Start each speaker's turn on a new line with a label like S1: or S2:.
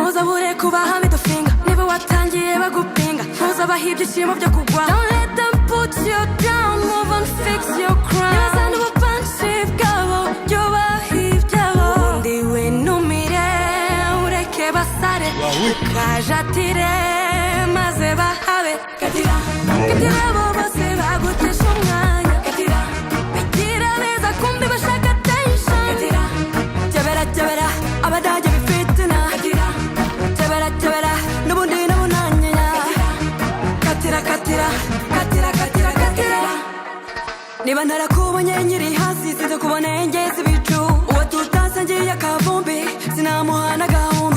S1: ntuzabure kubaha middle niba watangiye bagupinga ntuzabaha ibyishimo byo kugwa. Don't let them put you down, move and fix your crown. Nibazana ubupanshi bwabo byubaha ibyabo, ubundi winumire ureke basare ukajatire maze bahabe. Katira katira bo bose bagutesha umwanya. Katira bigira beza kumbi bashaka attention. Katira jabera jabera abadage bifitna. Katira jabera jabera nubundi nabunanya. Katira katira katira katira katira niba narakubonye nkiri hasi sinze kubona engezi bicu uwo tutasangiye akavumbi sinamuhana